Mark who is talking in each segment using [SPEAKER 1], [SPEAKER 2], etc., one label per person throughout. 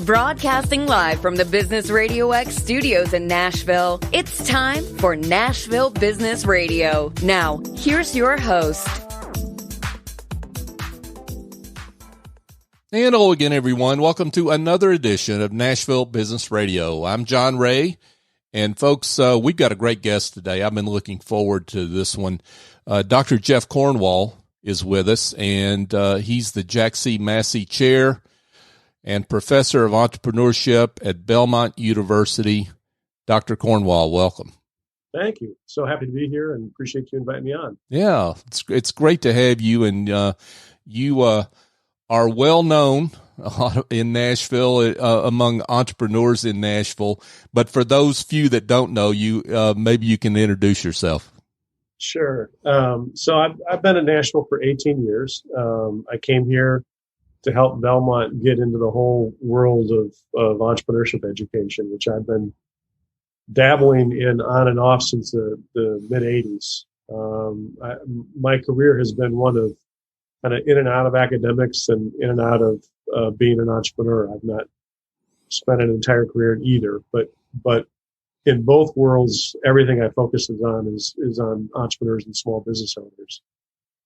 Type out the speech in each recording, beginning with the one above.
[SPEAKER 1] Broadcasting live from the Business RadioX studios in Nashville, it's time for Nashville Business Radio. Now, here's your host.
[SPEAKER 2] And hello again, everyone. Welcome to another edition of Nashville Business Radio. I'm John Ray, and folks, we've got a great guest today. I've been looking forward to this one. Dr. Jeff Cornwall is with us, and he's the Jack C. Massey Chair and Professor of Entrepreneurship at Belmont University. Dr. Cornwall, welcome.
[SPEAKER 3] Thank you. So happy to be here and appreciate you inviting me on.
[SPEAKER 2] Yeah, it's great to have you, and you are well known in Nashville, among entrepreneurs in Nashville. But for those few that don't know you, maybe you can introduce yourself.
[SPEAKER 3] Sure. So I've been in Nashville for 18 years. I came here to help Belmont get into the whole world of entrepreneurship education, which I've been dabbling in on and off since the mid-'80s. My career has been one of kind of in and out of academics and in and out of being an entrepreneur. I've not spent an entire career in either, but in both worlds, everything I focus on is on entrepreneurs and small business owners.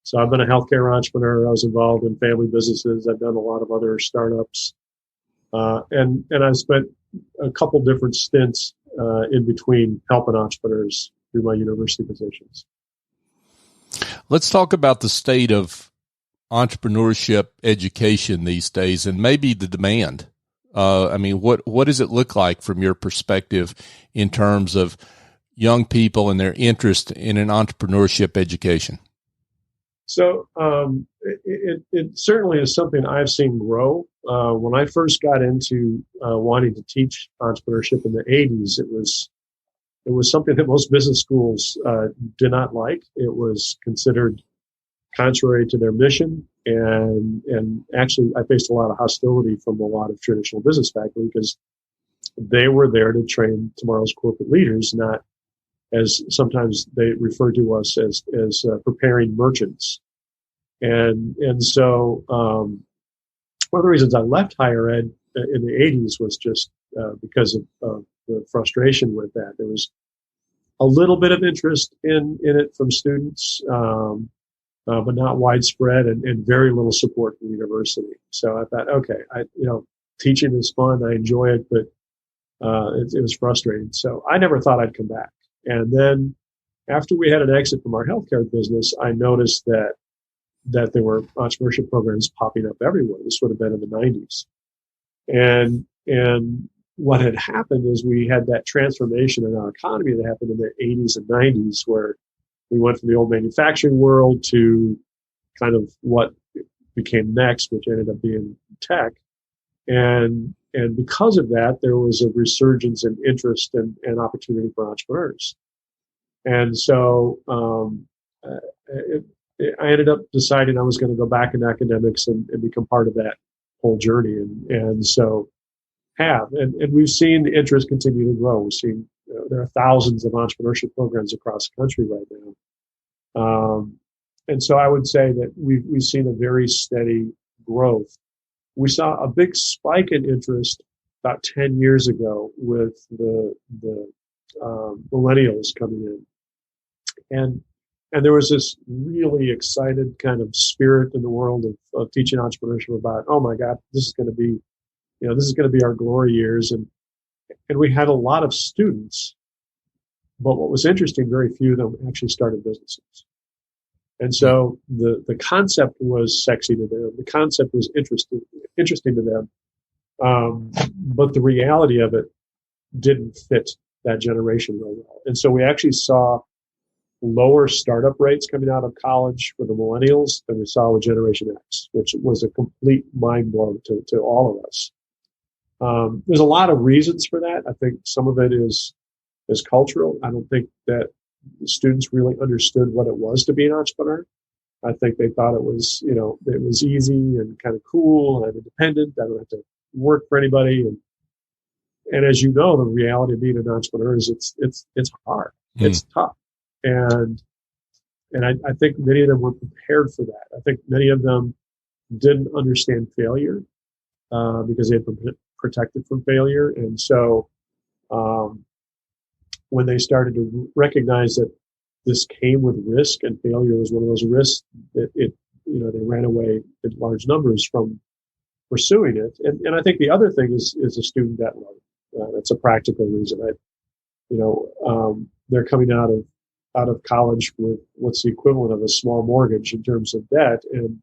[SPEAKER 3] So I've been a healthcare entrepreneur. I was involved in family businesses. I've done a lot of other startups, and I've spent a couple different stints in between helping entrepreneurs through my university positions.
[SPEAKER 2] Let's talk about the state of entrepreneurship education these days, and maybe the demand. What does it look like from your perspective in terms of young people and their interest in an entrepreneurship education? So
[SPEAKER 3] it certainly is something I've seen grow. When I first got into wanting to teach entrepreneurship in the 80s, it was something that most business schools did not like. It was considered contrary to their mission, and actually I faced a lot of hostility from a lot of traditional business faculty because they were there to train tomorrow's corporate leaders, not, as sometimes they refer to us as preparing merchants. And so one of the reasons I left higher ed in the 80s was just because of the frustration with that. There was a little bit of interest in it from students, but not widespread, and very little support from the university. So I thought, okay, teaching is fun. I enjoy it, but it was frustrating. So I never thought I'd come back. And then after we had an exit from our healthcare business, I noticed that there were entrepreneurship programs popping up everywhere. This would have been in the 90s. And what had happened is we had that transformation in our economy that happened in the 80s and 90s, where we went from the old manufacturing world to kind of what became next, which ended up being tech. And because of that, there was a resurgence in interest and opportunity for entrepreneurs. And so I ended up deciding I was going to go back into academics and become part of that whole journey. And so and we've seen the interest continue to grow. We've seen there are thousands of entrepreneurship programs across the country right now. And so I would say that we've seen a very steady growth. We saw a big spike in interest about 10 years ago with the millennials coming in. And there was this really excited kind of spirit in the world of teaching entrepreneurship about, oh my God, this is going to be our glory years. And we had a lot of students, but what was interesting, very few of them actually started businesses. And so the concept was sexy to them. The concept was interesting to them. But the reality of it didn't fit that generation really well. And so we actually saw lower startup rates coming out of college for the millennials than we saw with Generation X, which was a complete mind blow to all of us. There's a lot of reasons for that. I think some of it is cultural. I don't think that the students really understood what it was to be an entrepreneur. I think they thought it was easy and kind of cool, and I'm independent. I don't have to work for anybody. And as you know, the reality of being an entrepreneur is it's hard. It's tough. And I think many of them were prepared for that. I think many of them didn't understand failure because they had protected from failure. And so when they started to recognize that this came with risk, and failure was one of those risks, that they ran away in large numbers from pursuing it. And I think the other thing is a student debt load. That's a practical reason. They're coming out of college with what's the equivalent of a small mortgage in terms of debt, and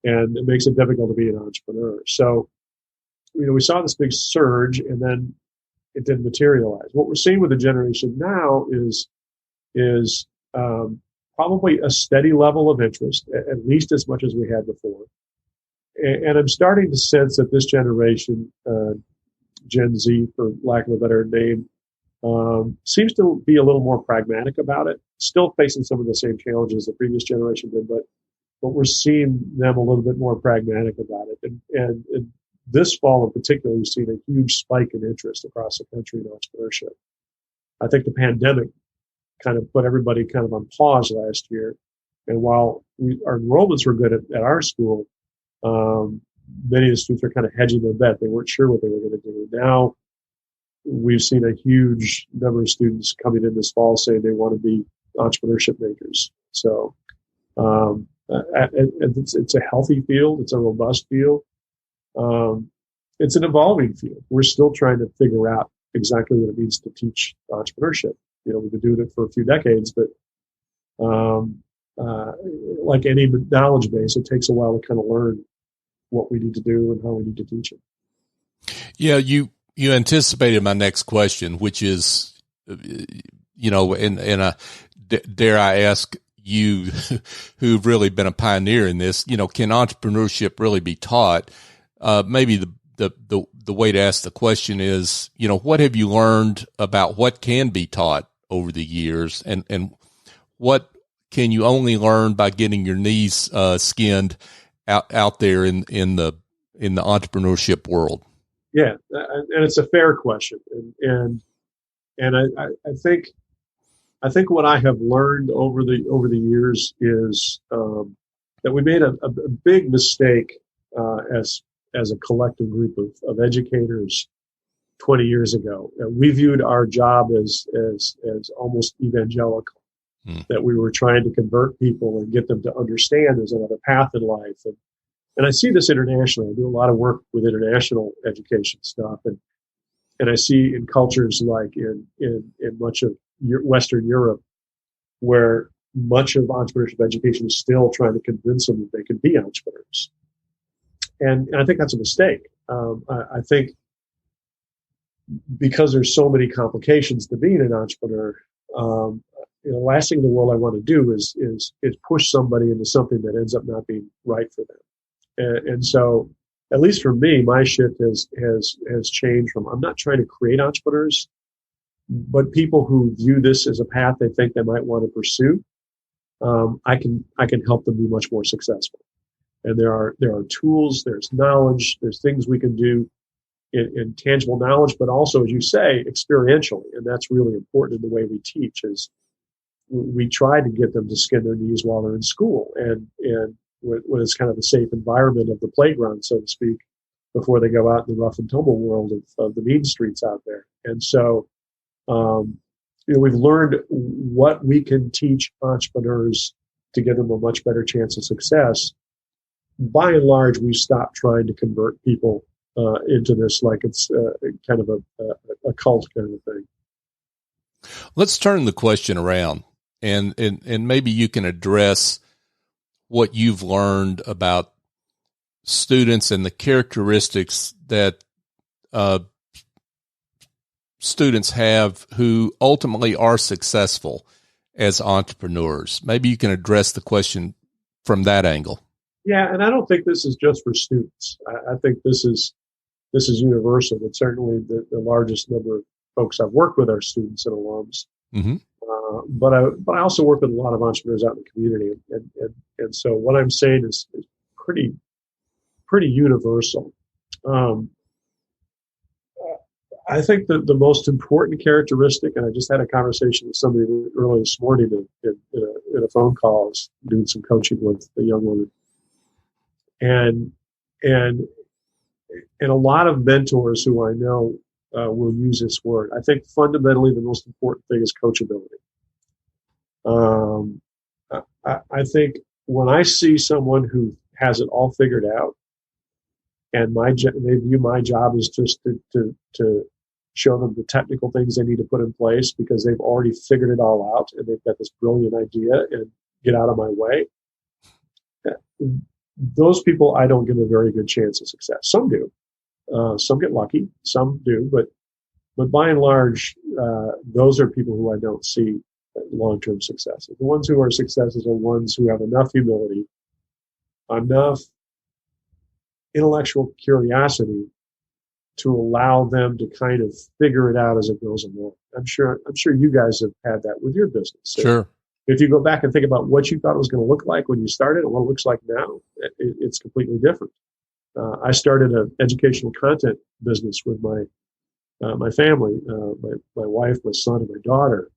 [SPEAKER 3] it makes it difficult to be an entrepreneur. So, we saw this big surge, and then it didn't materialize. What we're seeing with the generation now is probably a steady level of interest, at least as much as we had before. And I'm starting to sense that this generation, Gen Z, for lack of a better name, seems to be a little more pragmatic about it. Still facing some of the same challenges the previous generation did, but we're seeing them a little bit more pragmatic about it. And this fall in particular, we've seen a huge spike in interest across the country in entrepreneurship. I think the pandemic kind of put everybody kind of on pause last year. And while our enrollments were good at our school, many of the students were kind of hedging their bet. They weren't sure what they were going to do. Now we've seen a huge number of students coming in this fall saying they want to be entrepreneurship makers. So it's a healthy field. It's a robust field. It's an evolving field. We're still trying to figure out exactly what it means to teach entrepreneurship. We've been doing it for a few decades, but like any knowledge base, it takes a while to kind of learn what we need to do and how we need to teach it.
[SPEAKER 2] Yeah, you anticipated my next question, which is, and dare I ask you, who've really been a pioneer in this, can entrepreneurship really be taught? Maybe the way to ask the question is, what have you learned about what can be taught over the years, and what can you only learn by getting your knees skinned out there in the entrepreneurship world?
[SPEAKER 3] Yeah, and it's a fair question, and I think what I have learned over the years is that we made a big mistake as a collective group of educators 20 years ago. We viewed our job as almost evangelical, that we were trying to convert people and get them to understand there's another path in life. And I see this internationally. I do a lot of work with international education stuff, and I see in cultures like in much of Western Europe, where much of entrepreneurship education is still trying to convince them that they can be entrepreneurs. And I think that's a mistake. I think because there's so many complications to being an entrepreneur, the last thing in the world I want to do is push somebody into something that ends up not being right for them. And so, at least for me, my shift has changed from, I'm not trying to create entrepreneurs, but people who view this as a path they think they might want to pursue. I can help them be much more successful. And there are tools, there's knowledge, there's things we can do in tangible knowledge, but also, as you say, experientially. And that's really important in the way we teach, is we try to get them to skin their knees while they're in school, and when it's kind of the safe environment of the playground, so to speak, before they go out in the rough and tumble world of the mean streets out there. And so, we've learned what we can teach entrepreneurs to give them a much better chance of success. By and large, we've stopped trying to convert people into this like it's kind of a cult kind of thing.
[SPEAKER 2] Let's turn the question around, and maybe you can address what you've learned about students and the characteristics that students have who ultimately are successful as entrepreneurs. Maybe you can address the question from that angle.
[SPEAKER 3] Yeah, and I don't think this is just for students. I think this is universal. But certainly the largest number of folks I've worked with are students and alums. Mm-hmm. But I also work with a lot of entrepreneurs out in the community, and so what I'm saying is pretty universal. I think that the most important characteristic, and I just had a conversation with somebody early this morning in a phone call, I was doing some coaching with a young woman, and and a lot of mentors who I know will use this word. I think fundamentally the most important thing is coachability. I think when I see someone who has it all figured out, and they view my job as just to show them the technical things they need to put in place because they've already figured it all out and they've got this brilliant idea and get out of my way. Those people, I don't give a very good chance of success. Some do. Some get lucky. Some do. But by and large, those are people who I don't see long-term successes. The ones who are successes are ones who have enough humility, enough intellectual curiosity to allow them to kind of figure it out as it goes along. I'm sure you guys have had that with your business.
[SPEAKER 2] Sure.
[SPEAKER 3] If you go back and think about what you thought it was going to look like when you started and what it looks like now, it's completely different. I started an educational content business with my family, my wife, my son, and my daughter,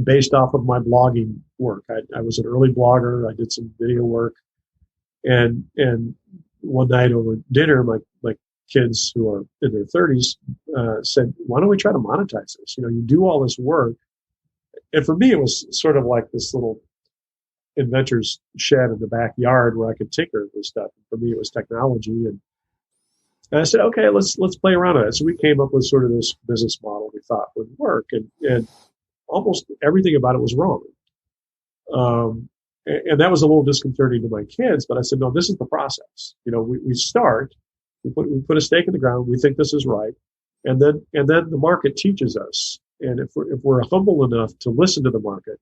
[SPEAKER 3] based off of my blogging work. I was an early blogger. I did some video work, and one night over dinner, my kids who are in their 30s said, "Why don't we try to monetize this? You do all this work." And for me, it was sort of like this little inventor's shed in the backyard where I could tinker with stuff. And for me, it was technology. And I said, okay, let's play around with it. So we came up with sort of this business model we thought would work. And almost everything about it was wrong. And that was a little disconcerting to my kids. But I said, no, this is the process. We start, we put a stake in the ground. We think this is right. And then the market teaches us. And if we're humble enough to listen to the market,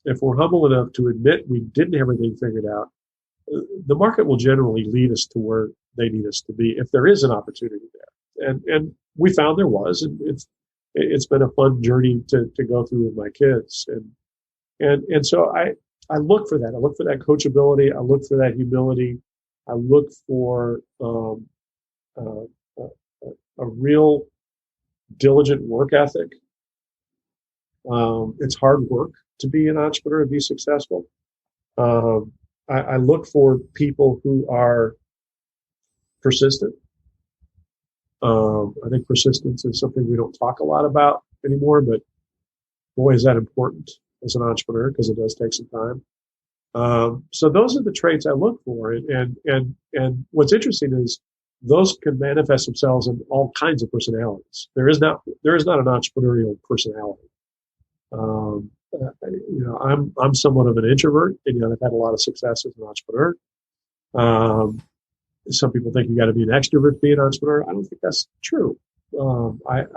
[SPEAKER 3] if we're humble enough to admit we didn't have everything figured out, the market will generally lead us to where they need us to be if there is an opportunity there. And we found there was, and it's been a fun journey to go through with my kids. And so I look for that. I look for that coachability. I look for that humility. I look for a real diligent work ethic. It's hard work to be an entrepreneur and be successful. I look for people who are persistent. I think persistence is something we don't talk a lot about anymore, but boy, is that important as an entrepreneur because it does take some time. So those are the traits I look for. And what's interesting is those can manifest themselves in all kinds of personalities. There is not an entrepreneurial personality. I'm somewhat of an introvert, and I've had a lot of success as an entrepreneur. Some people think you got to be an extrovert to be an entrepreneur. I don't think that's true. I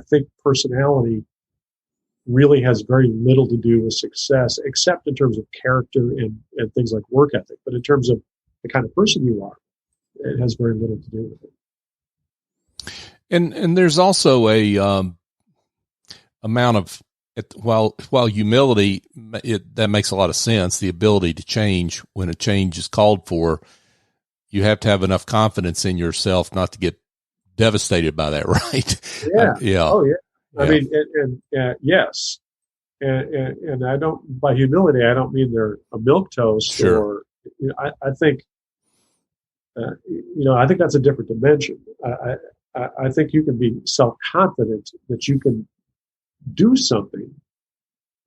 [SPEAKER 3] think personality really has very little to do with success, except in terms of character and things like work ethic. But in terms of the kind of person you are, it has very little to do with it.
[SPEAKER 2] And there's also a amount of while humility, that makes a lot of sense. The ability to change when a change is called for, you have to have enough confidence in yourself not to get devastated by that, right?
[SPEAKER 3] Yeah.
[SPEAKER 2] Yeah.
[SPEAKER 3] Oh, yeah.
[SPEAKER 2] Yeah.
[SPEAKER 3] I mean, yes. And I don't, by humility, I don't mean they're a milquetoast.
[SPEAKER 2] Sure.
[SPEAKER 3] Or, I think, I think that's a different dimension. I think you can be self-confident that you can do something.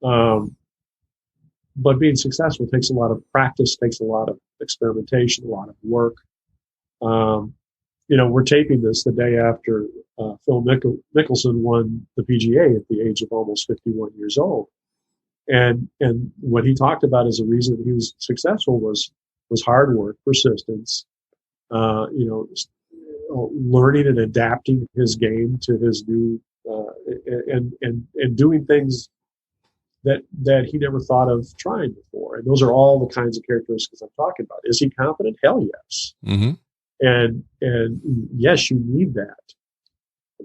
[SPEAKER 3] But being successful takes a lot of practice, takes a lot of experimentation, a lot of work. We're taping this the day after Phil Mickelson won the PGA at the age of almost 51 years old. And what he talked about as a reason that he was successful was hard work, persistence, learning and adapting his game to his new, and doing things that he never thought of trying before. And those are all the kinds of characteristics I'm talking about. Is he confident? Hell yes.
[SPEAKER 2] Mm-hmm.
[SPEAKER 3] And yes, you need that.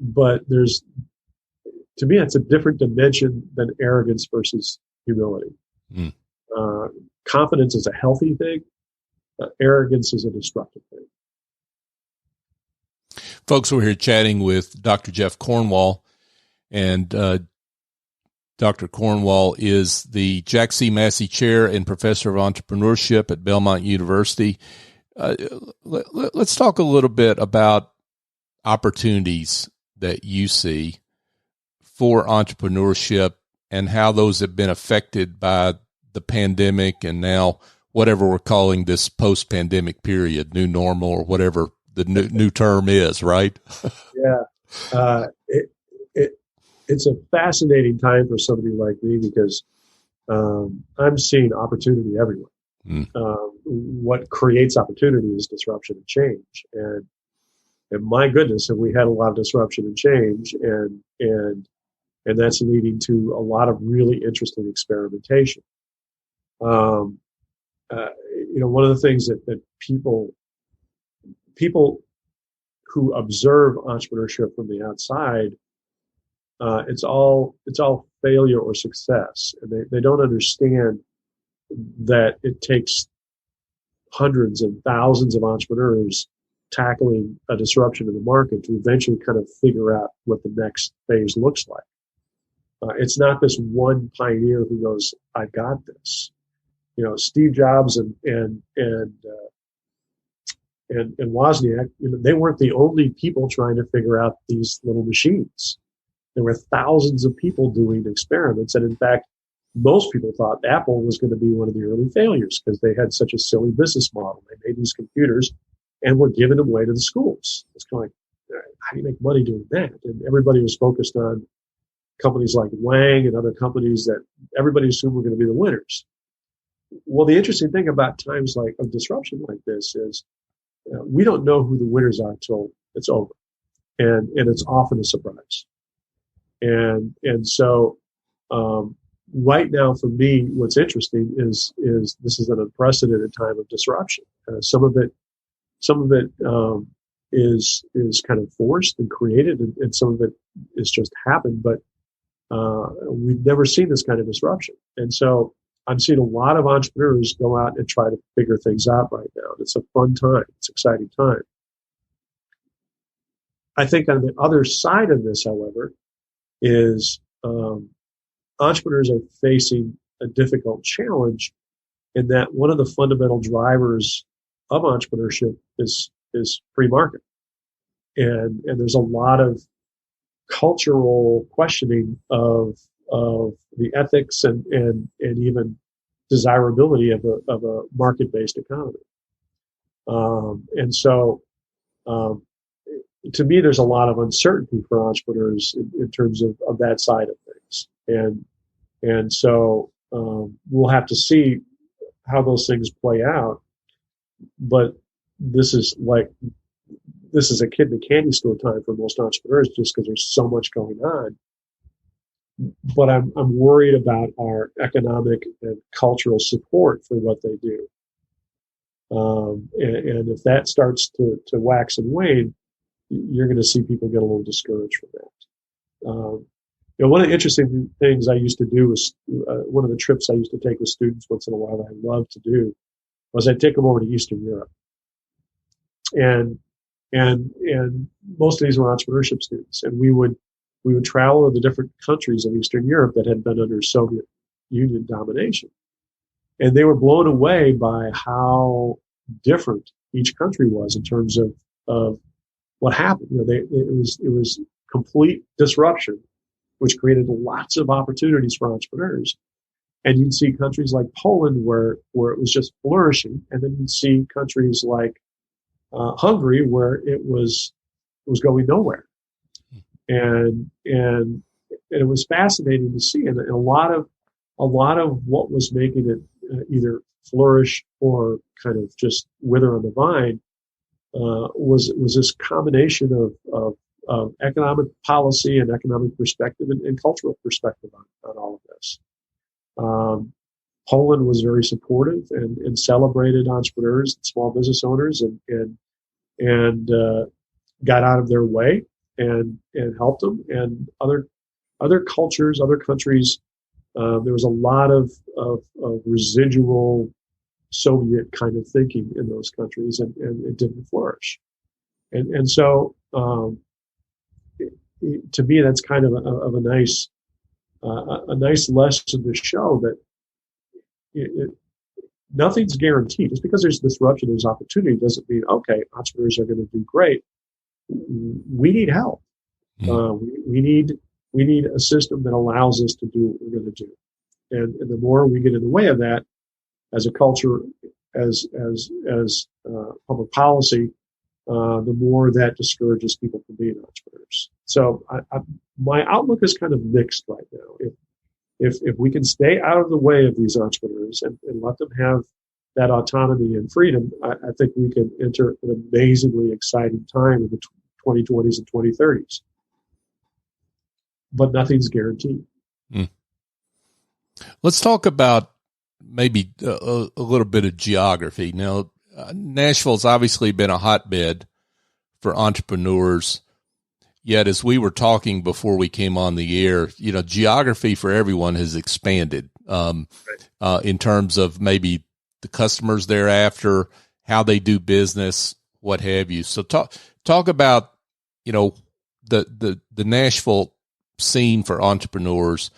[SPEAKER 3] But to me, that's a different dimension than arrogance versus humility. Mm. Confidence is a healthy thing. Arrogance is a destructive thing.
[SPEAKER 2] Folks, we're here chatting with Dr. Jeff Cornwall, and Dr. Cornwall is the Jack C. Massey Chair and Professor of Entrepreneurship at Belmont University. Let's talk a little bit about opportunities that you see for entrepreneurship and how those have been affected by the pandemic and now whatever we're calling this post-pandemic period, new normal or whatever the new term is, right?
[SPEAKER 3] Yeah. It's a fascinating time for somebody like me because I'm seeing opportunity everywhere. What creates opportunity is disruption and change. And my goodness, have we had a lot of disruption and change, and that's leading to a lot of really interesting experimentation. One of the things that people who observe entrepreneurship from the outside, it's all failure or success, and they don't understand that it takes hundreds and thousands of entrepreneurs tackling a disruption in the market to eventually kind of figure out what the next phase looks like. It's not this one pioneer who goes, "I got this." Steve Jobs and Wozniak, they weren't the only people trying to figure out these little machines. There were thousands of people doing experiments, and in fact, most people thought Apple was going to be one of the early failures because they had such a silly business model. They made these computers and were giving them away to the schools. It's kind of like, how do you make money doing that? And everybody was focused on companies like Wang and other companies that everybody assumed were going to be the winners. Well, the interesting thing about times of disruption like this is we don't know who the winners are until it's over, and it's often a surprise. And so right now, for me, what's interesting is this is an unprecedented time of disruption. Some of it is kind of forced and created, and some of it is just happened. But we've never seen this kind of disruption, and so I'm seeing a lot of entrepreneurs go out and try to figure things out right now. It's a fun time. It's an exciting time. I think on the other side of this, however, is entrepreneurs are facing a difficult challenge in that one of the fundamental drivers of entrepreneurship is free market. And there's a lot of cultural questioning of the ethics and even desirability of a market-based economy. And so to me, there's a lot of uncertainty for entrepreneurs in terms of that side of things. And so we'll have to see how those things play out. But this is a kid in a candy store time for most entrepreneurs just because there's so much going on. But I'm worried about our economic and cultural support for what they do. And if that starts to wax and wane, you're going to see people get a little discouraged from that. One of the interesting things I used to do was one of the trips I used to take with students once in a while that I love to do was I'd take them over to Eastern Europe. And most of these were entrepreneurship students, and we would travel to the different countries of Eastern Europe that had been under Soviet Union domination. And they were blown away by how different each country was in terms of what happened. It was complete disruption, which created lots of opportunities for entrepreneurs. And you'd see countries like Poland where it was just flourishing, and then you'd see countries like Hungary where it was going nowhere. And it was fascinating to see, and a lot of what was making it either flourish or kind of just wither on the vine was this combination of economic policy and economic perspective and cultural perspective on all of this. Poland was very supportive and celebrated entrepreneurs and small business owners and got out of their way and helped them. And other cultures, other countries, there was a lot of residual Soviet kind of thinking in those countries, and it didn't flourish. And so to me, that's kind of a nice lesson to show that nothing's guaranteed. Just because there's disruption, there's opportunity, doesn't mean, okay, entrepreneurs are going to do great. We need help. We need a system that allows us to do what we're going to do. And the more we get in the way of that, as a culture, as public policy, the more that discourages people from being entrepreneurs. So my outlook is kind of mixed right now. If we can stay out of the way of these entrepreneurs and let them have that autonomy and freedom, I think we can enter an amazingly exciting time in the 2020s and 2030s. But nothing's guaranteed.
[SPEAKER 2] Let's talk about maybe a little bit of geography. Now, Nashville's obviously been a hotbed for entrepreneurs. Yet, as we were talking before we came on the air, geography for everyone has expanded in terms of maybe the customers thereafter, how they do business, what have you. So talk about, the Nashville scene for entrepreneurs,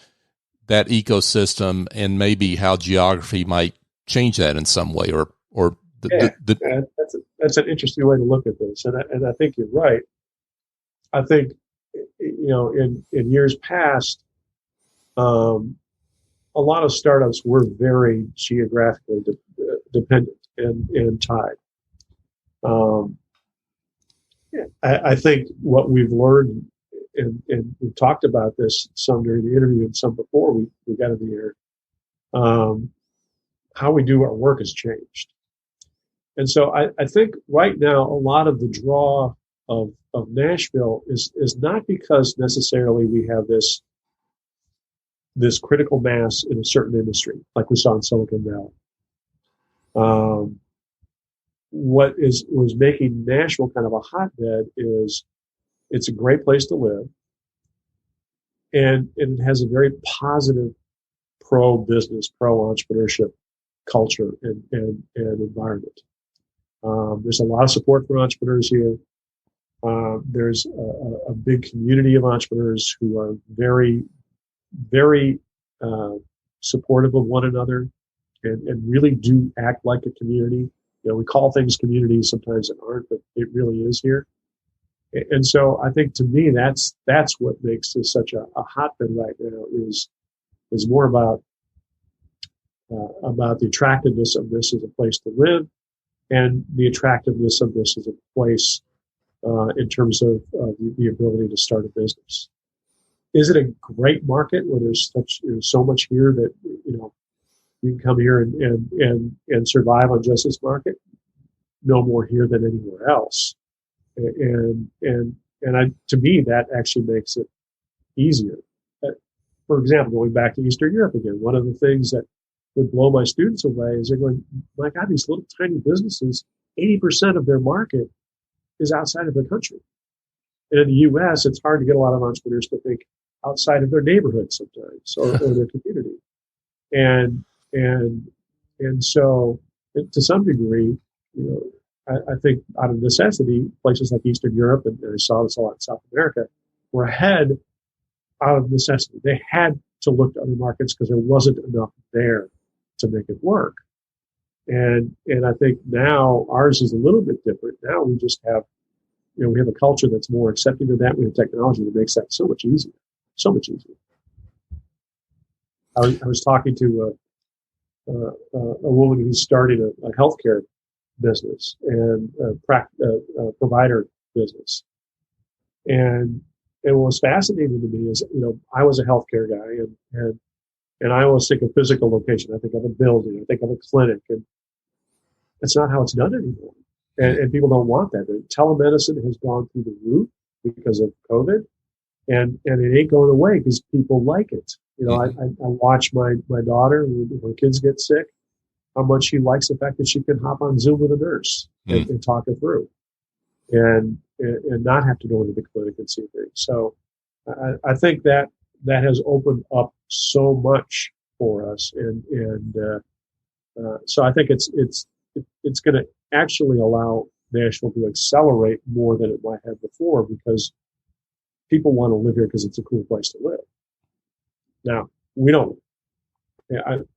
[SPEAKER 2] that ecosystem, and maybe how geography might change that in some way,
[SPEAKER 3] that's an interesting way to look at this. And I think you're right. I think, in years past, a lot of startups were very geographically dependent and tied. I think what we've learned, and we've talked about this some during the interview and some before we got in the air, how we do our work has changed. And so I think right now a lot of the draw of Nashville is not because necessarily we have this critical mass in a certain industry, like we saw in Silicon Valley. What was making Nashville kind of a hotbed is it's a great place to live, and it has a very positive pro-business, pro-entrepreneurship culture and environment. There's a lot of support for entrepreneurs here. There's a big community of entrepreneurs who are very, very supportive of one another and really do act like a community. We call things communities sometimes that aren't, but it really is here. And so I think, to me, that's what makes this such a hotbed right now is more about the attractiveness of this as a place to live, and the attractiveness of this as a place in terms of the ability to start a business. Is it a great market where there's so much here that you can come here and survive on just this market? No more here than anywhere else. And to me, that actually makes it easier. For example, going back to Eastern Europe again, one of the things that would blow my students away is they're going, my God, these little tiny businesses, 80% of their market is outside of their country. And in the U.S., it's hard to get a lot of entrepreneurs to think outside of their neighborhood sometimes, or their community. And so, to some degree, I think out of necessity, places like Eastern Europe, and I saw this a lot in South America, were ahead out of necessity. They had to look to other markets because there wasn't enough there to make it work. And I think now ours is a little bit different. Now we just have, we have a culture that's more accepting of that. We have technology that makes that so much easier. So much easier. I was talking to a woman who's starting a healthcare business and a provider business. And what was fascinating to me is, I was a healthcare guy and I always think of physical location. I think of a building. I think of a clinic, and that's not how it's done anymore. And people don't want that. Telemedicine has gone through the roof because of COVID, and it ain't going away because people like it. I watch my daughter when her kids get sick, how much she likes the fact that she can hop on Zoom with a nurse and talk it through, and not have to go into the clinic and see things. So I think that has opened up so much for us, and so I think it's going to actually allow Nashville to accelerate more than it might have before, because people want to live here because it's a cool place to live. Now, we don't.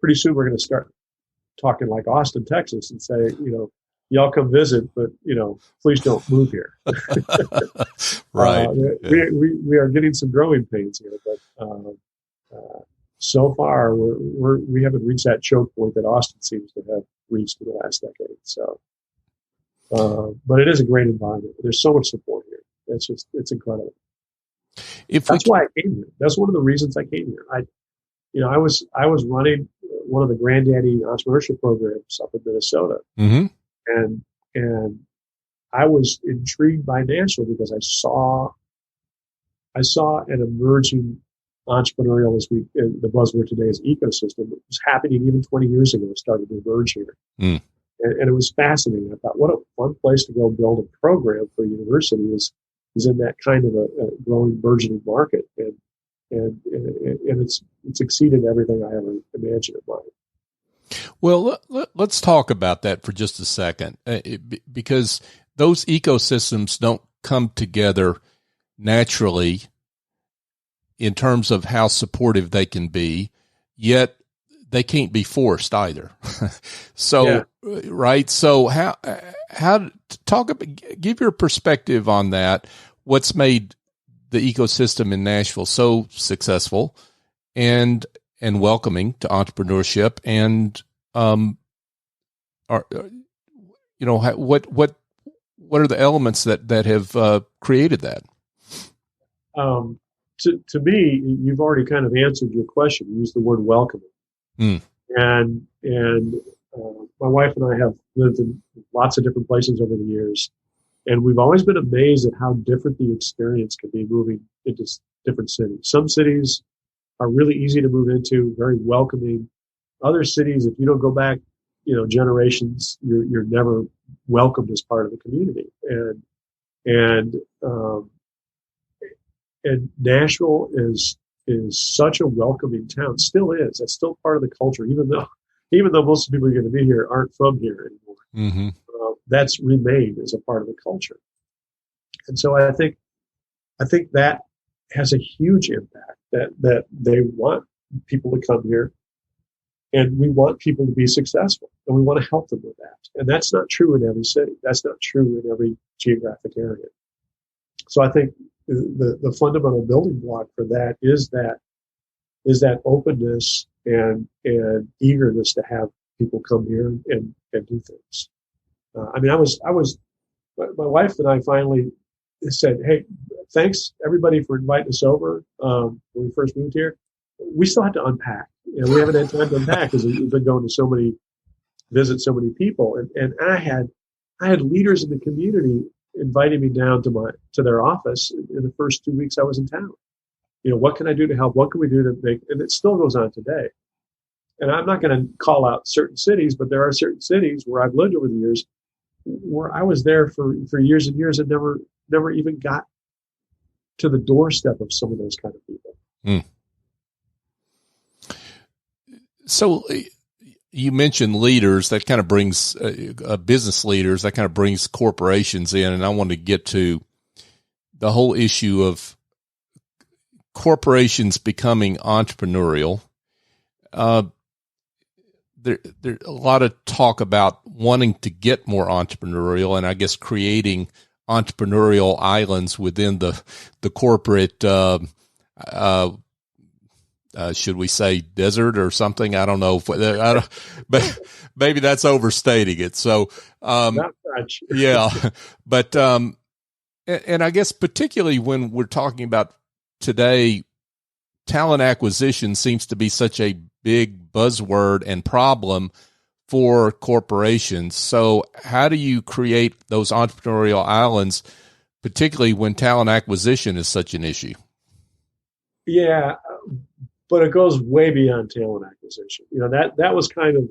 [SPEAKER 3] Pretty soon we're going to start talking like Austin, Texas, and say, y'all come visit, but please don't move here.
[SPEAKER 2] Right.
[SPEAKER 3] We are getting some growing pains here, but so far we haven't reached that choke point that Austin seems to have reached in the last decade. So, but it is a great environment. There's so much support here. It's incredible. That's why I came here. That's one of the reasons I came here. I was running one of the granddaddy entrepreneurship programs up in Minnesota,
[SPEAKER 2] mm-hmm.
[SPEAKER 3] and I was intrigued by Nashville because I saw an emerging entrepreneurial, the buzzword today is ecosystem. It was happening even 20 years ago. It started to emerge here, and it was fascinating. I thought, what a fun place to go build a program for a university is in that kind of a growing, burgeoning market, and it's exceeded everything I ever imagined in mind.
[SPEAKER 2] Well, let's talk about that for just a second, because those ecosystems don't come together naturally in terms of how supportive they can be, yet they can't be forced either. So, yeah. Right. So how give your perspective on that. What's made the ecosystem in Nashville so successful and welcoming to entrepreneurship, and what are the elements that have created that?
[SPEAKER 3] To me, you've already kind of answered your question. You used the word welcoming, and my wife and I have lived in lots of different places over the years. And we've always been amazed at how different the experience can be moving into different cities. Some cities are really easy to move into, very welcoming. Other cities, if you don't go back, generations, you're never welcomed as part of the community. And Nashville is such a welcoming town. Still is. It's still part of the culture, even though most of the people who are going to be here aren't from here anymore.
[SPEAKER 2] Mm-hmm.
[SPEAKER 3] That's remained as a part of the culture. And so I think that has a huge impact, that they want people to come here, and we want people to be successful, and we want to help them with that. And that's not true in every city. That's not true in every geographic area. So I think the fundamental building block for that is that openness and eagerness to have people come here and do things. My wife and I finally said, "Hey, thanks everybody for inviting us over when we first moved here. We still had to unpack. We haven't had time to unpack because we've been going to visit so many people. And I had leaders in the community inviting me down to their office in the first 2 weeks I was in town. What can I do to help? What can we do to make?" And it still goes on today. And I'm not going to call out certain cities, but there are certain cities where I've lived over the years where I was there for years and years and never even got to the doorstep of some of those kind of people.
[SPEAKER 2] So you mentioned leaders. That kind of brings business leaders. That kind of brings corporations in, and I want to get to the whole issue of corporations becoming entrepreneurial. There's a lot of talk about wanting to get more entrepreneurial, and I guess creating entrepreneurial islands within the corporate, should we say desert or something? I don't know but maybe that's overstating it. So,
[SPEAKER 3] not much.
[SPEAKER 2] Yeah, but, and I guess particularly when we're talking about today, talent acquisition seems to be such a big buzzword and problem for corporations. So how do you create those entrepreneurial islands, particularly when talent acquisition is such an issue?
[SPEAKER 3] Yeah, but it goes way beyond talent acquisition. That was kind of,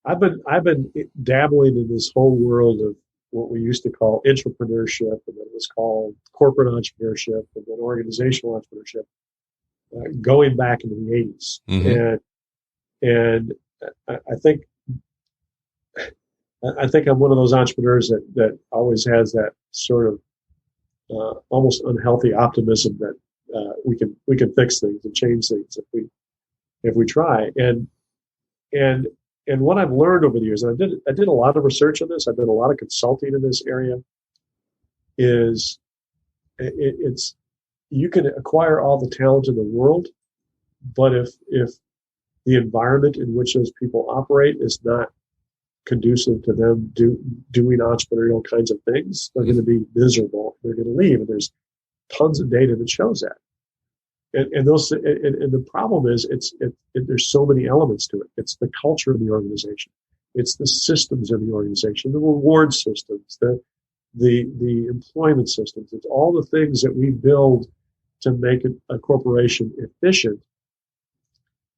[SPEAKER 3] I've been dabbling in this whole world of what we used to call entrepreneurship, and then it was called corporate entrepreneurship, and then organizational entrepreneurship, going back into the 80s.
[SPEAKER 2] Mm-hmm.
[SPEAKER 3] And I think I'm one of those entrepreneurs that always has that sort of almost unhealthy optimism that we can fix things and change things if we try. And and what I've learned over the years, and I did a lot of research on this, I did a lot of consulting in this area, is it's you can acquire all the talent in the world, but if the environment in which those people operate is not conducive to them doing entrepreneurial kinds of things, they're going to be miserable. They're going to leave, and there's tons of data that shows that. And the problem is there's so many elements to it. It's the culture of the organization, it's the systems of the organization, the reward systems, the employment systems. It's all the things that we build to make a corporation efficient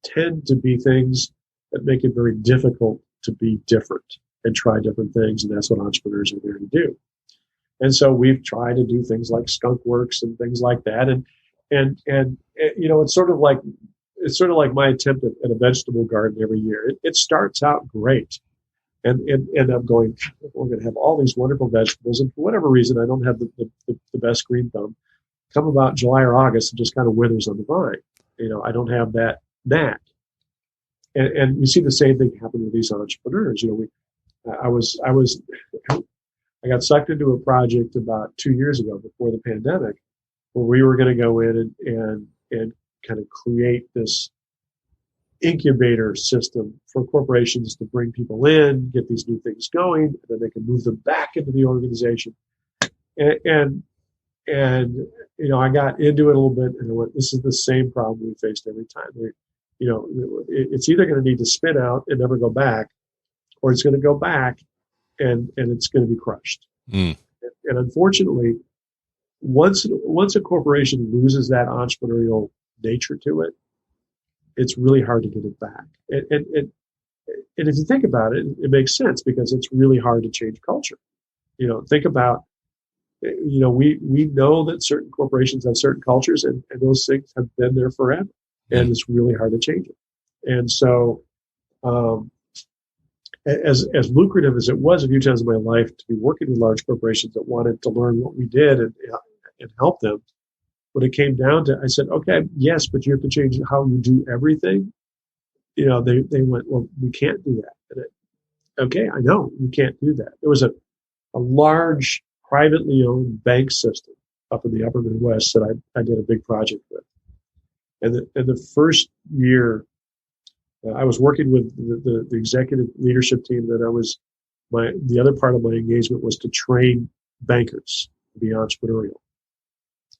[SPEAKER 3] tend to be things that make it very difficult to be different and try different things, and that's what entrepreneurs are there to do. And so we've tried to do things like skunk works and things like that, and it's sort of like my attempt at a vegetable garden every year. It starts out great, and I'm going, we're going to have all these wonderful vegetables, and for whatever reason, I don't have the best green thumb. Come about July or August, it just kind of withers on the vine. I don't have that knack. And you see the same thing happen with these entrepreneurs. I got sucked into a project about 2 years ago before the pandemic, where we were going to go in and kind of create this incubator system for corporations to bring people in, get these new things going, and then they can move them back into the organization. And I got into it a little bit, and I went, this is the same problem we faced every time. It's either going to need to spin out and never go back, or it's going to go back and it's going to be crushed. And unfortunately, once a corporation loses that entrepreneurial nature to it, it's really hard to get it back. And if you think about it, it makes sense, because it's really hard to change culture. Think about, we know that certain corporations have certain cultures, and those things have been there forever, and it's really hard to change it. And so, as lucrative as it was a few times in my life to be working with large corporations that wanted to learn what we did and help them, when it came down to, I said, okay, yes, but you have to change how you do everything. They went, well, we can't do that. Okay, I know you can't do that. There was a large privately owned bank system up in the upper Midwest that I did a big project with. And the first year, I was working with the executive leadership team. That the other part of my engagement was to train bankers to be entrepreneurial.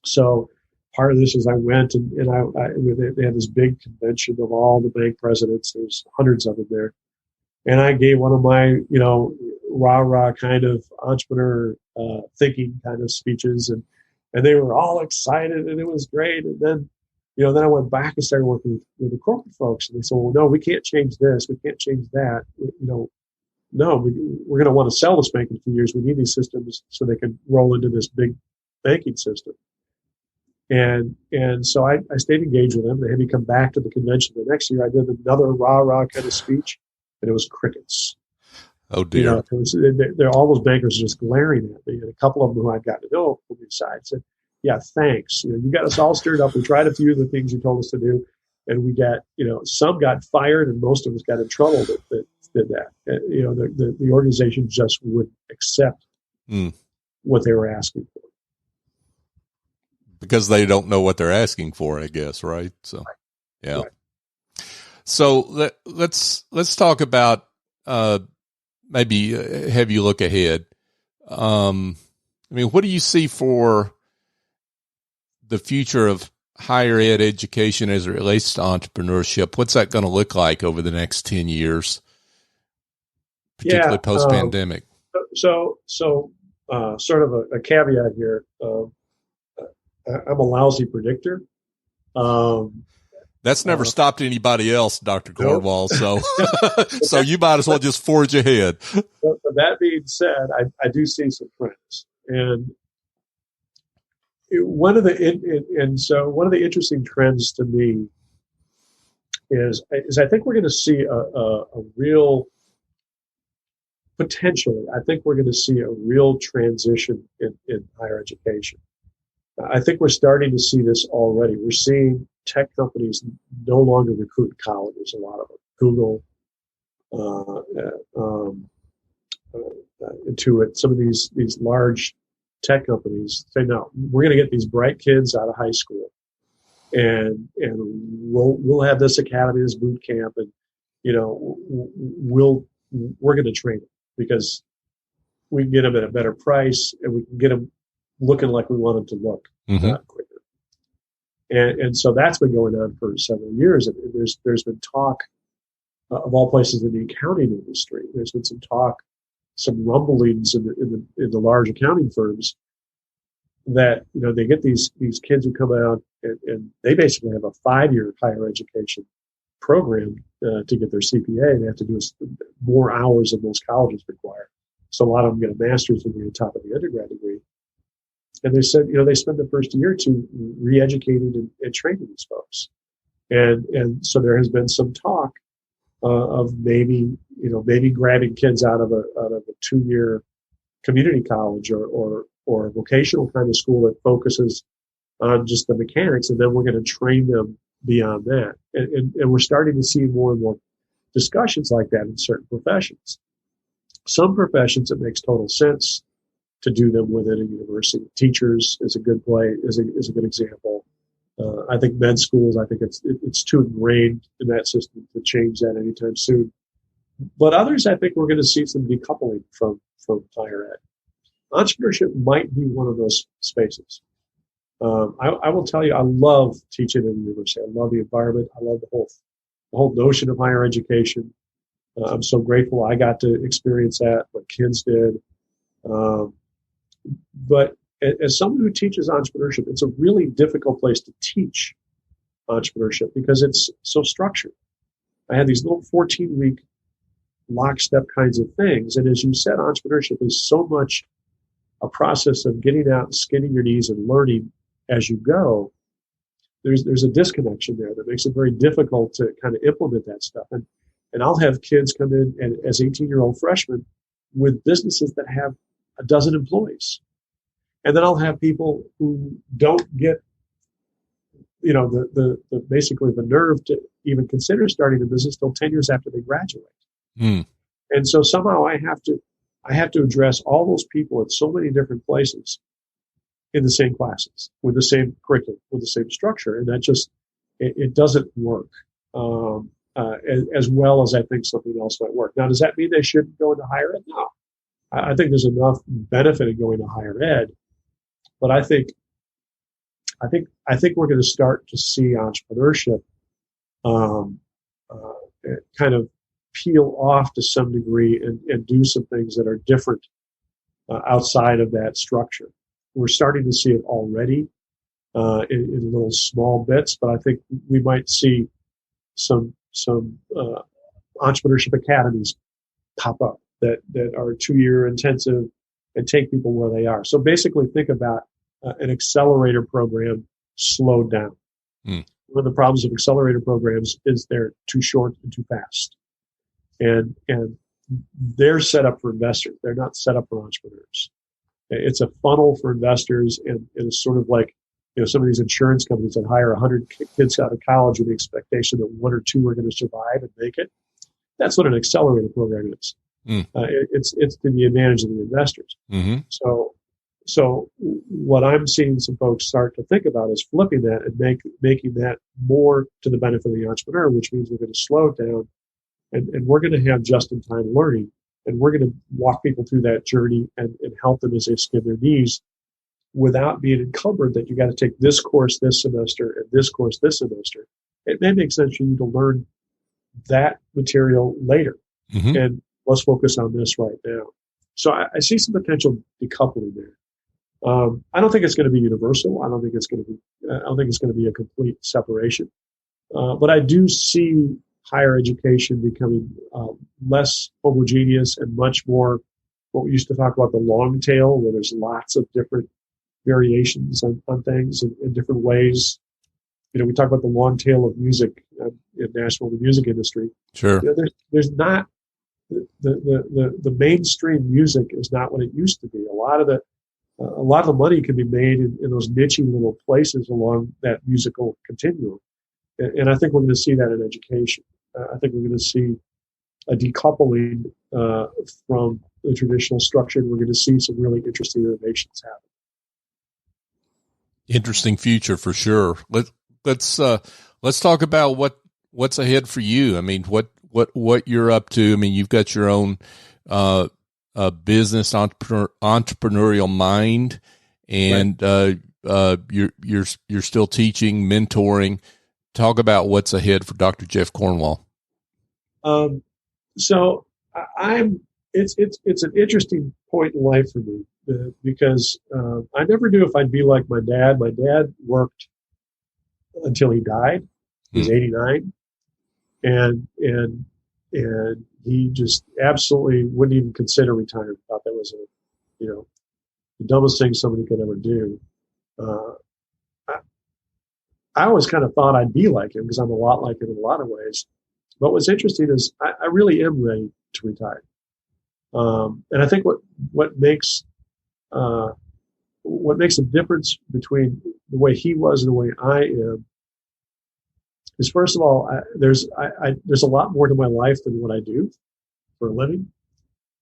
[SPEAKER 3] So part of this is I went and they had this big convention of all the bank presidents. There's hundreds of them there. And I gave one of my, rah-rah kind of entrepreneur thinking kind of speeches, and they were all excited, and it was great. And then, then I went back and started working with the corporate folks, and they said, well, no, we can't change this. We can't change that. No, we're going to want to sell this bank in a few years. We need these systems so they can roll into this big banking system. And so I stayed engaged with them. They had me come back to the convention the next year. I did another rah-rah kind of speech, and it was crickets.
[SPEAKER 2] Oh, dear.
[SPEAKER 3] All those bankers just glaring at me. And a couple of them who I'd gotten to know from the side said, yeah, thanks. You got us all stirred up. We tried a few of the things you told us to do, and we got, some got fired, and most of us got in trouble that did that. The organization just wouldn't accept what they were asking for.
[SPEAKER 2] Because they don't know what they're asking for, I guess, right? So, yeah.
[SPEAKER 3] Right.
[SPEAKER 2] So let's talk about maybe have you look ahead. What do you see for the future of higher ed education as it relates to entrepreneurship? What's that going to look like over the next 10 years, particularly post-pandemic?
[SPEAKER 3] So sort of a caveat here. I'm a lousy predictor.
[SPEAKER 2] That's never stopped anybody else, Dr. Cornwall. So, so you might as well just forge ahead.
[SPEAKER 3] But that being said, I do see some trends, and one of the interesting trends to me is I think we're going to see a real potentially. I think we're going to see a real transition in higher education. I think we're starting to see this already. We're seeing tech companies no longer recruit colleges, a lot of them. Google, into it. Some of these large tech companies say, no, we're going to get these bright kids out of high school, and we'll have this academy, this boot camp, and we're going to train them because we can get them at a better price, and we can get them looking like we want them to look quicker. And so that's been going on for several years. And there's been talk of all places in the accounting industry. There's been some talk, some rumblings in the large accounting firms that they get these kids who come out and they basically have a 5-year higher education program to get their CPA. They have to do more hours than most colleges require. So a lot of them get a master's degree on top of the undergrad degree. And they said, they spend the first year or two re-educating and training these folks. And so there has been some talk of maybe grabbing kids out of a 2-year community college or a vocational kind of school that focuses on just the mechanics, and then we're going to train them beyond that. And we're starting to see more and more discussions like that in certain professions. Some professions, it makes total sense to do them within a university. Teachers is a good is a good example. I think med schools, I think it's too ingrained in that system to change that anytime soon. But others, I think we're going to see some decoupling from higher ed. Entrepreneurship might be one of those spaces. I will tell you, I love teaching at a university. I love the environment. I love the whole notion of higher education. I'm so grateful I got to experience that. My kids did. But as someone who teaches entrepreneurship, it's a really difficult place to teach entrepreneurship because it's so structured. I had these little 14-week lockstep kinds of things. And as you said, entrepreneurship is so much a process of getting out and skinning your knees and learning as you go. There's a disconnection there that makes it very difficult to kind of implement that stuff. And I'll have kids come in and as 18-year-old freshmen with businesses that have a dozen employees. And then I'll have people who don't get, the basically the nerve to even consider starting a business till 10 years after they graduate. And so somehow I have to address all those people at so many different places in the same classes with the same curriculum, with the same structure. And that just, it doesn't work as well as I think something else might work. Now, does that mean they shouldn't go into higher ed? No. I think there's enough benefit in going to higher ed, but I think we're going to start to see entrepreneurship kind of peel off to some degree and do some things that are different outside of that structure. We're starting to see it already in little small bits, but I think we might see some entrepreneurship academies pop up that are 2-year intensive and take people where they are. So basically think about an accelerator program slowed down. One of the problems of accelerator programs is they're too short and too fast. And they're set up for investors. They're not set up for entrepreneurs. It's a funnel for investors, and it's sort of like, some of these insurance companies that hire 100 kids out of college with the expectation that 1 or 2 are going to survive and make it. That's what an accelerator program is. It's to the advantage of the investors. So what I'm seeing some folks start to think about is flipping that and making that more to the benefit of the entrepreneur, which means we're going to slow it down and we're going to have just-in-time learning, and we're going to walk people through that journey and help them as they skin their knees without being encumbered that you got to take this course this semester and this course this semester. It may make sense for you to learn that material later. And let's focus on this right now. So I see some potential decoupling there. I don't think it's going to be universal. I don't think it's going to be a complete separation. But I do see higher education becoming less homogeneous and much more what we used to talk about, the long tail, where there's lots of different variations on things in different ways. We talk about the long tail of music in Nashville, the music industry.
[SPEAKER 2] Sure.
[SPEAKER 3] There's not the mainstream music is not what it used to be. A lot of the money can be made in those niche little places along that musical continuum. And I think we're going to see that in education. I think we're going to see a decoupling from the traditional structure, and we're going to see some really interesting innovations happen.
[SPEAKER 2] Interesting future for sure. Let's talk about what's ahead for you. I mean, what you're up to. I mean, you've got your own business entrepreneurial mind, and you're still teaching, mentoring. Talk about what's ahead for Dr. Jeff Cornwall.
[SPEAKER 3] So it's an interesting point in life for me because I never knew if I'd be like my dad. My dad worked until he died. He was 89, and he just absolutely wouldn't even consider retirement. Thought that was the dumbest thing somebody could ever do. I always kind of thought I'd be like him because I'm a lot like him in a lot of ways. But what's interesting is I really am ready to retire. And I think what makes a difference between the way he was and the way I am is, first of all, there's a lot more to my life than what I do for a living,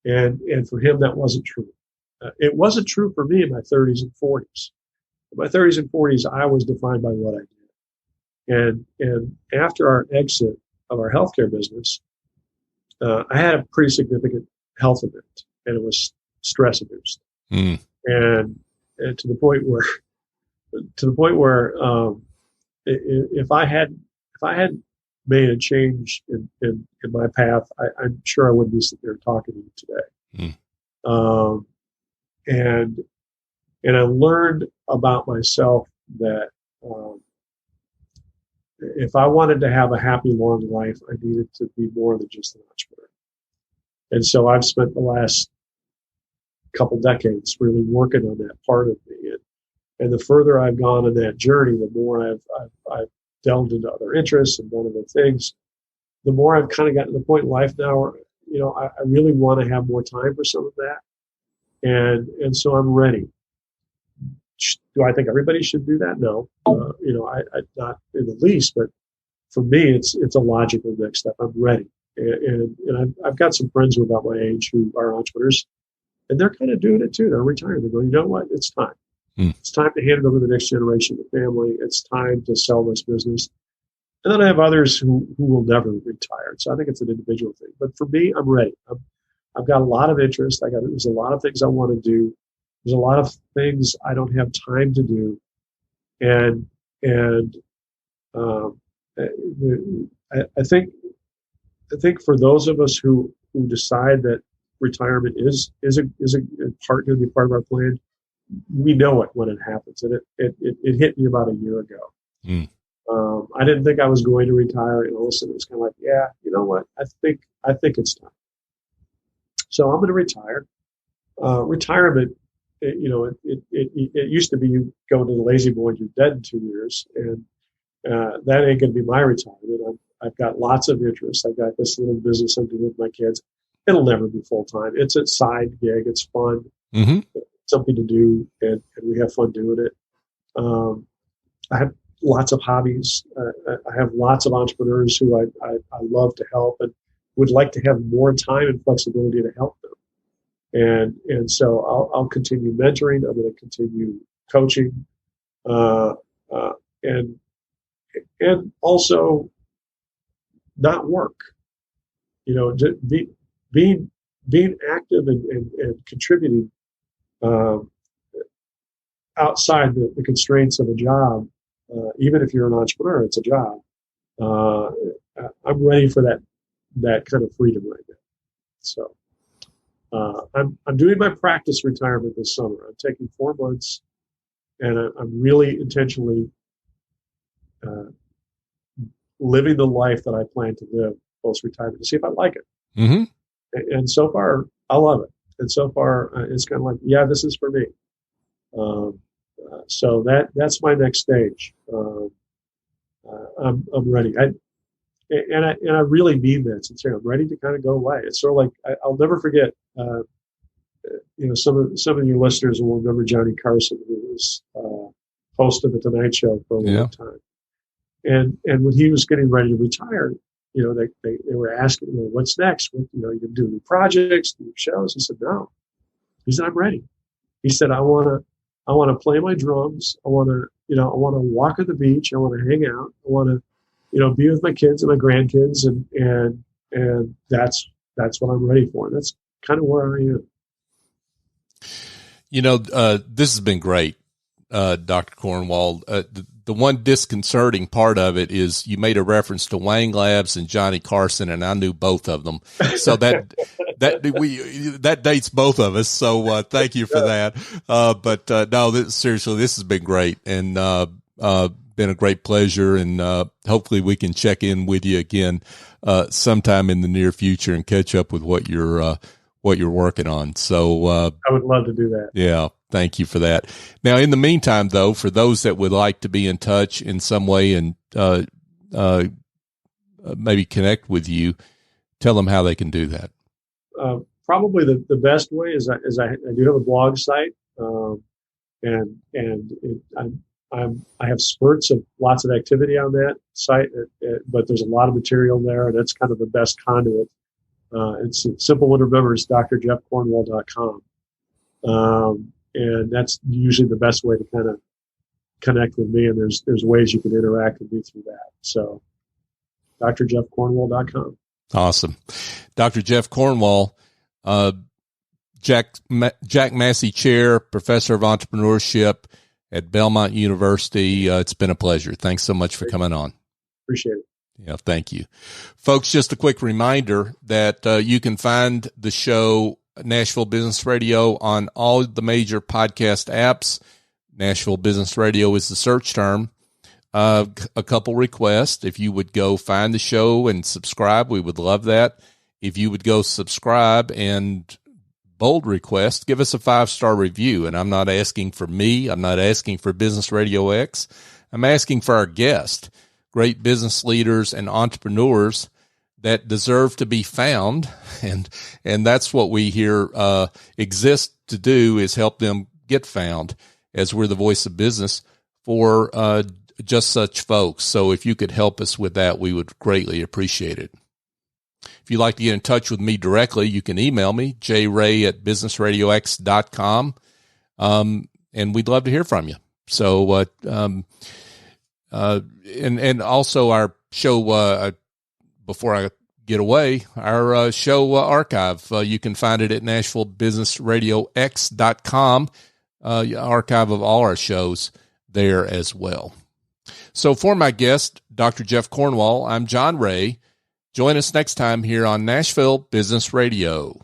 [SPEAKER 3] and for him that wasn't true. It wasn't true for me in my 30s and 40s. In my 30s and 40s, I was defined by what I did, and after our exit of our healthcare business, I had a pretty significant health event, and it was stress induced, and to the point where if I had made a change in my path, I'm sure I wouldn't be sitting there talking to you today. And I learned about myself that if I wanted to have a happy, long life, I needed to be more than just an entrepreneur. And so I've spent the last couple decades really working on that part of me. And the further I've gone on that journey, the more I've delved into other interests and done other things, the more I've kind of gotten to the point in life now where, I really want to have more time for some of that. And so I'm ready. Do I think everybody should do that? No, I not in the least, but for me, it's a logical next step. I'm ready. And I've got some friends who are about my age who are entrepreneurs, and they're kind of doing it too. They're retiring. They're going, you know what? It's time. It's time to hand it over to the next generation of the family. It's time to sell this business. And then I have others who will never retire. So I think it's an individual thing. But for me, I'm ready. I've got a lot of interest. There's a lot of things I want to do. There's a lot of things I don't have time to do. And I think for those of us who decide that retirement is going to be part of our plan, we know it when it happens. And it hit me about a year ago. I didn't think I was going to retire, and all of a sudden it was kind of like, yeah, you know what? I think it's time. So I'm going to retire. Retirement, it used to be you go to the lazy boy and you're dead in 2 years, and that ain't going to be my retirement. I've got lots of interests. I've got this little business I'm doing with my kids. It'll never be full time. It's a side gig. It's fun, something to do, and we have fun doing it. I have lots of hobbies. I have lots of entrepreneurs who I love to help and would like to have more time and flexibility to help them. And so I'll continue mentoring. I'm going to continue coaching, and also not work. Being active and contributing outside the constraints of a job. Even if you're an entrepreneur, it's a job. I'm ready for that kind of freedom right now. So I'm doing my practice retirement this summer. I'm taking 4 months, and I'm really intentionally living the life that I plan to live post-retirement to see if I like it. And so far, I love it. And so far, it's kind of like, yeah, this is for me. So that's my next stage. I'm ready. I really mean that sincerely. I'm ready to kind of go away. It's sort of like I'll never forget. Some of your listeners will remember Johnny Carson, who was host of the Tonight Show for a long time. And when he was getting ready to retire, they were asking, what's next? You can do new projects, new shows. He said, no. He said, I'm ready. He said, I want to play my drums. I want to walk on the beach. I want to hang out. I want to, be with my kids and my grandkids. And that's what I'm ready for. And that's kind of where I am.
[SPEAKER 2] This has been great, Dr. Cornwall. The one disconcerting part of it is you made a reference to Wang Labs and Johnny Carson, and I knew both of them. So that dates both of us. So thank you for that. Seriously, this has been great, and been a great pleasure. And hopefully we can check in with you again sometime in the near future and catch up with what you're working on. So
[SPEAKER 3] I would love to do that.
[SPEAKER 2] Yeah. Thank you for that. Now, in the meantime, though, for those that would like to be in touch in some way and maybe connect with you, tell them how they can do that.
[SPEAKER 3] Probably the best way is I do have a blog site, and I have spurts of lots of activity on that site, but there's a lot of material there, and that's kind of the best conduit. It's a simple one to remember. It's drjeffcornwall.com. And that's usually the best way to kind of connect with me. And there's ways you can interact with me through that. So drjeffcornwall.com.
[SPEAKER 2] Awesome. Dr. Jeff Cornwall, Jack Massey Chair, Professor of Entrepreneurship at Belmont University. It's been a pleasure. Thanks so much for coming on.
[SPEAKER 3] Appreciate it.
[SPEAKER 2] Yeah, thank you. Folks, just a quick reminder that you can find the show Nashville Business Radio on all the major podcast apps. Nashville Business Radio is the search term. A couple requests. If you would go find the show and subscribe, we would love that. If you would go subscribe and bold request, give us a 5-star review. And I'm not asking for me. I'm not asking for Business RadioX. I'm asking for our guest, great business leaders and entrepreneurs that deserve to be found, and that's what we here exist to do, is help them get found, as we're the voice of business for just such folks. So if you could help us with that, we would greatly appreciate it. If you'd like to get in touch with me directly, you can email me, jray@businessradiox.com, and we'd love to hear from you. So and also our show, before I get away, our show archive, you can find it at NashvilleBusinessRadioX.com, archive of all our shows there as well. So for my guest, Dr. Jeff Cornwall, I'm John Ray. Join us next time here on Nashville Business Radio.